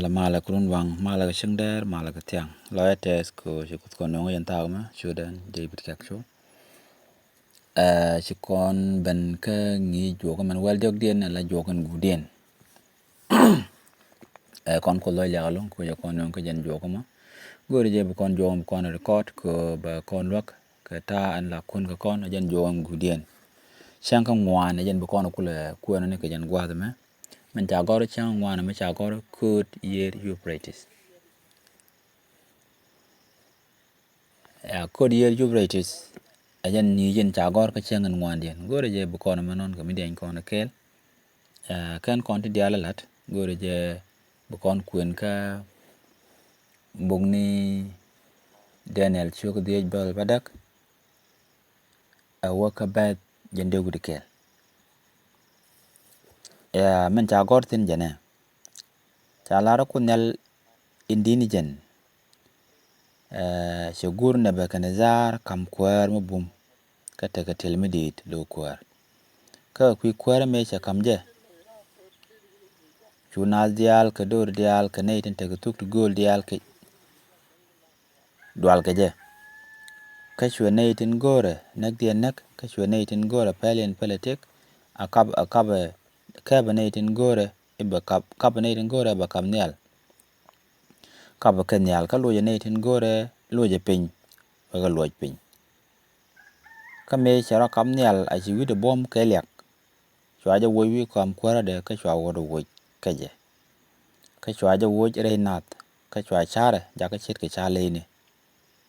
mala kurun wang mala shingder mala tiang loetes ko shikut ko no yan tawma shudan David Kaksho shikon ben ka ngi jogo man wel jog dien la jogan gudien kon ko loy lagalon ko yakon non ko jen jogo ma gori je kon jogom kon record ko ba kon lok ka ta an la kun ko kon jen jogom gudien shanka ngwan jen bu kon kula ko ne ko jen gwada ma men ta goro chang ngwan me cha goro could year Euphrates could year Euphrates ajan ni jen cha goro ka chang ngwan dien gori je bu kon ma non ko mi den kon kel kan kon ti diala lat gori je bu kon kuen ka bugni Daniel chuk die bal badak waka bad jende gudi kel men cha gor tin jene cha lara kunel indini jen shagur na Nebuchadnezzar kam kwar mabum kata ka telmidit lo kwar ka kwi kwar me cha kamje chunal dial ka dor dial ka neitin ta tuk gol dial ka dual ka je ka shwe neitin gore nak dia nak ka shwe neitin gore palen politik akab kab neitin gore iba kab neitin gore ba kamnial kab kenyal ka loje neitin gore loje pin ba ga loj pin ka me chara kamnial a chi wi de bom ka lek chwaja wo wi kam kwara de ka chwa wo wo kaje ka chwaja wo reinat ka chwa chare ja ka chit ka chale ni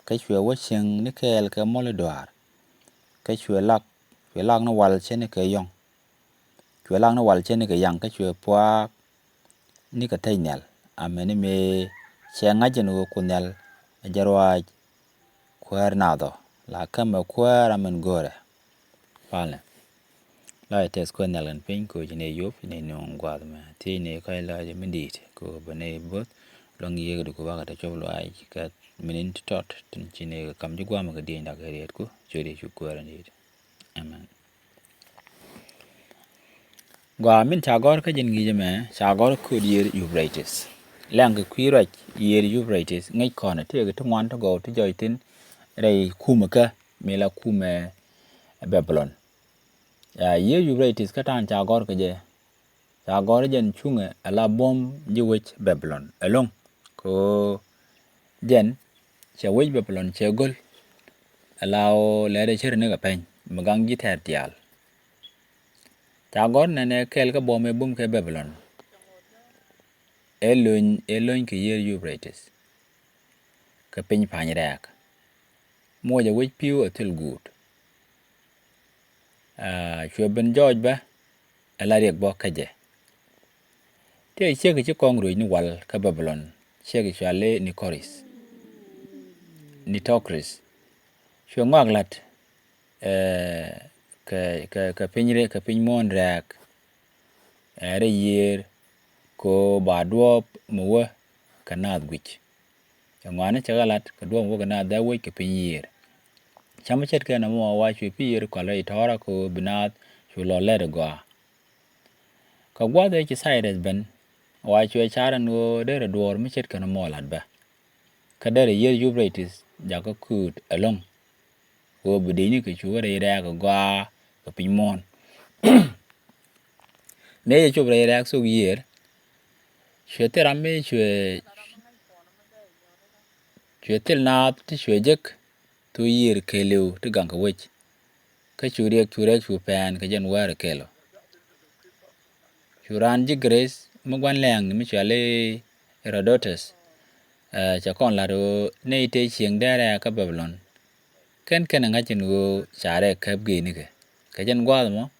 ka chwa wo ching ni kel ka molodwar ka chwa lak no wal chen ka yong chwa lak no wal chen ka yang ka chwa pwa ni ka tainel amene me chenga jenu kunel jarwa kwar nado la kama kwar amen gore pale la tes ko nelan pin ko jine yop ne no ngwadma ti ne kai la je mindit ko bane bot long yego ko baga ta choblo ai ka minin tot tin jine kam jugwa ma ga de nda ga ret ko jode chu kwar ni amen gwa min chagor ka jin gije me chagor ko year Euphrates lang kwirach year Euphrates ngai kona te ga tungwan to go to joitin rei kumaka mela kume Babylon year Euphrates ka tan chagor ka je chagor jen chunga ala bom jiwech Babylon along ko jen chawech Babylon chegol alao lere cherne ga pen magang ji ter tial chagor ne kel ka bom e bum ke Babylon elon ke year Euphrates ka pin panyrak moja wech piu atil gut chwe ben George ba ala riek bo kaje te chege chi kongru ni wal ka Babylon chege chale ni Coris ni Tokris chwe ngaglat ka pinre ka pin mon rak are year ko ba duop muwa kanad gwich ngwane chagalat ka duop wo kanad da wo ka pin year chama chet ka na mo wa chwe pier ko le tora ko binat chwe lo le go ka gwa de chi Cyrus ben wa chwe charan go de dor mi chet ka na mo lad ba ka de year Euphrates ja ka kut along ko bidini ka chwe re ra ka gwa ka pin mon ne ye chwe ra so year chwe terame chwe tel na ti chwe jek to year kelew ti gang ka wech ka chure chu pen ka jen war kelo churan ji Grace mugwan leng mi chale Herodotus cha kon la do ne te chieng dara ka Babylon ken nga chen go chare kap ge ni ka jen gwa mo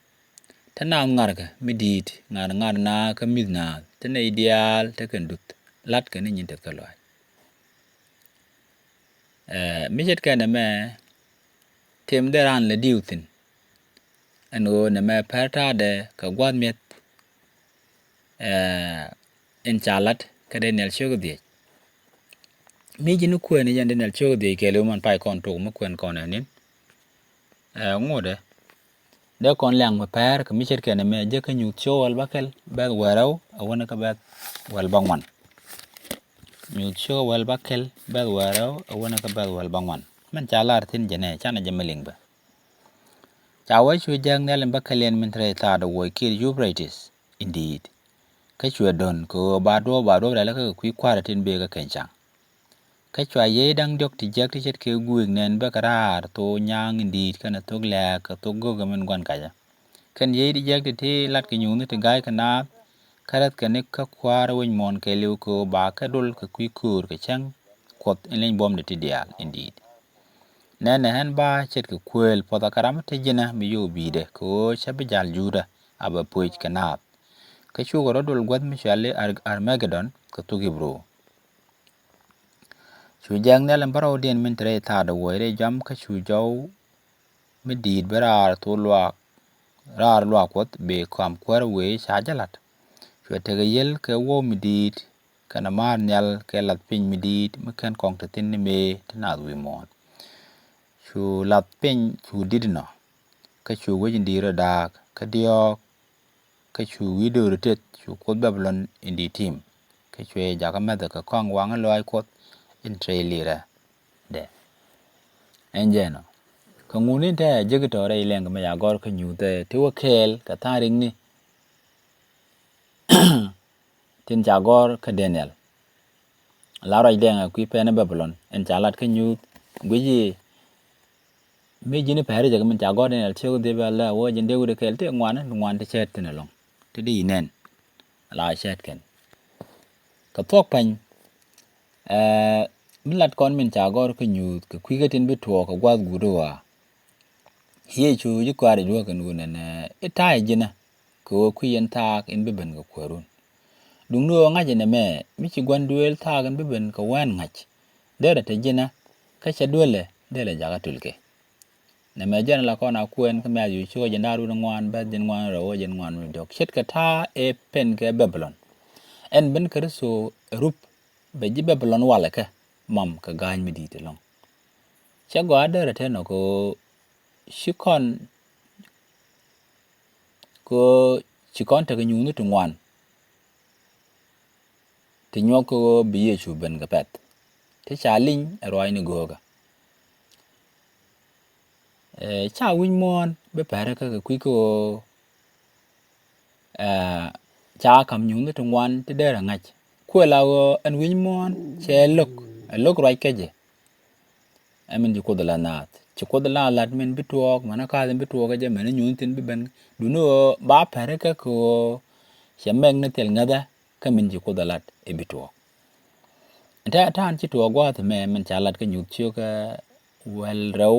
tana ngar ka midit ngar na ka midna tane ideal ta kan dut lat ka ni nyin ta ka lo mi jet ka na me tem deran le diutin eno na me parta de ka gwad met en chalat ka Daniel chogdi mi jinu ko ne jan Daniel chogdi ke le man pai kon to mo kwen kon anin ngode de kon lang ma par ka mi jet ka na me je ka nyu chol bakel ba warau awona ka ba wal bangwan nyu cho wel bakel bel waro wona ka bel wel bangwan man chalar tin jene chana jameling ba chawa chu jang nelen bakalen min tre ta do wo kir Euphrates indeed ka chu don ko ba do la ka ku kwara tin be ka kenchang ka chu ye dang dok ti jak ti chet ke guig nen ba karar to nyang indeed kana tog la ka to go ga men gwan ka ja kan ye di jak ti lat ke nyu ni te gai kana karat ka ne ka kwara won mon ke liu ko ba ka dol ka ku kur ka chang kot en bom de ti dial indeed nene hen ba chet ke kwel poda karam te jina mi yo bide ko chabe jal juda aba puich kanap ka chu go dol gwad mi chale armageddon ka tugi bro chu jang nelen baro den min tre ta do wore jam ka chu jaw mi did barar to lwa rar lwa kot be kam kwar we cha jalat chu te yel ke wo mi did kana mar nyal ke lat pin mi did mi kan kong te tin me tana wi mon chu lat pin chu didno ka chu wajin dira dak ka dio ka chu wido rotet chu ko Babylon indi team ka chu ja ka meda ka kong wang loy kot in trailera de enjeno ka nguni te jigito re ileng ma ya gor ka nyute te wakel ka taring ni tin jagor ka Daniel lara idenga ku pe na Babylon en jalat ka nyut gwiji me jini pare jaga min jagor Daniel chego de bala wo jinde wude kel te ngwan te chet tin long te di nen la chet ken ka tok pan milat kon min jagor ka nyut ka kwigatin bitwo ka gwad gudowa hiye chu ji kware jo kan gunen itai jina ko kuyen tak in beben ga kwarun dungno ngaje ne me mi ci gwanduel tagan beben ka wan ngach dere te jina ka cha dole dele jaga tulke ne me jana la kona kuen ka me yu chu jinaru ngwan ba din ngwan ro jen ngwan mi dok chet ka ta e pen ke Babylon en ben ka so rup be ji Babylon wala ka mam ka gañ mi di te long cha go adere te no ko shikon te nyunu tu ngwan te nyoko biye chu ben ga pet te cha lin roi ni goga cha win mon be pare ka ku ko cha kam nyunu tu ngwan te dere ngach ku la an win mon che lok roi keje amin ji ko dala nat ci ko dala lat men bituok mana ka den bituok je men nyun tin bi ben duno ba pare ka ko shemeng ne tel ngada ka min ji ko dala e bituok ta tan ci to gwa te men chalat ka nyut ci ka wel raw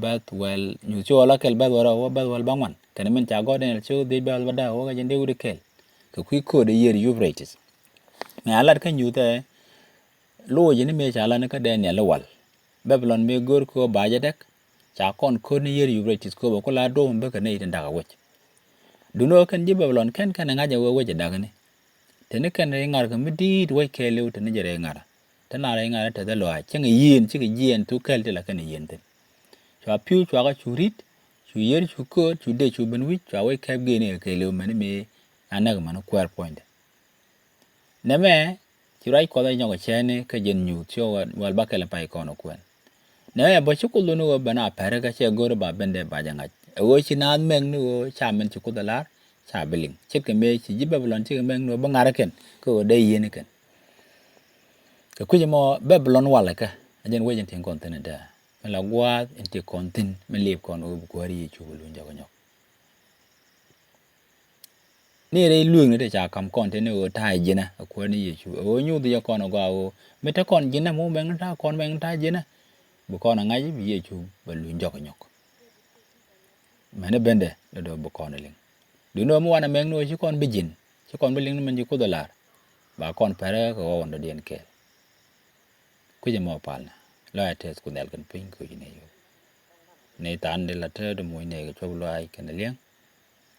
bat wel nyu ci wala kel bat wara wa bat wal bangwan kan men cha go den ci de bal bada wa ga jende wuri kel ka ku ko de yer Euphrates me alat ka nyute lo je ni me chala ne ka Daniel wal Babylon me gor ko baje dek cha kon ko ni yer Euphrates ko ko la do mbe ka ne tin daga wech duno kan ji Babylon kan ngaja we weje daga ne tene kan re ngar ka midi we kele tene jere ngara tana re ngara ta dalo a chenga yin chi yin tu kel te la kan yin te cha piu cha ga churit chu yer chu ko chu de chu ben wi cha we kep ge ne kele me anag man kwar point ne me chi rai ko da nyoga chene ka jen nyu cho wal bakela pai kono kwen ne ba chu ko no bana pare ka che gor ba bende ba janga wo chi na meng no cha men chu ko da la cha beling chet ke me chi ji Babylon chi meng no ba ngara ken ko de yin ken ka ku mo Babylon wala ka ajen wejen tin kontinent da la gwa ente kontin me lep kon o ko ri chu lu njago nyok ni re luong ne cha kam kontin o tai jina ko ni ye chu o nyu de kon gwa o me ta kon jina mo meng ta kon meng ta jina bu kon ngaji bi ye chu ba lu njago nyok mane bende do bu kon ling du no mo wana meng no chi kon bijin chi kon biling men ji ko dolar ba kon pare ko wonda den ke ku je mo pal la tes ku nel kan pin ko ne yo ne tan de la te do mo ne ko lo ai kan liang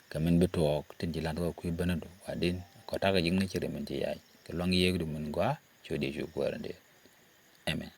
ka men bitok tin ji lan ko ku benado wadin ko ta ga jing ne chire men ji yai ko long ye du men gwa chodi ju ko rande amen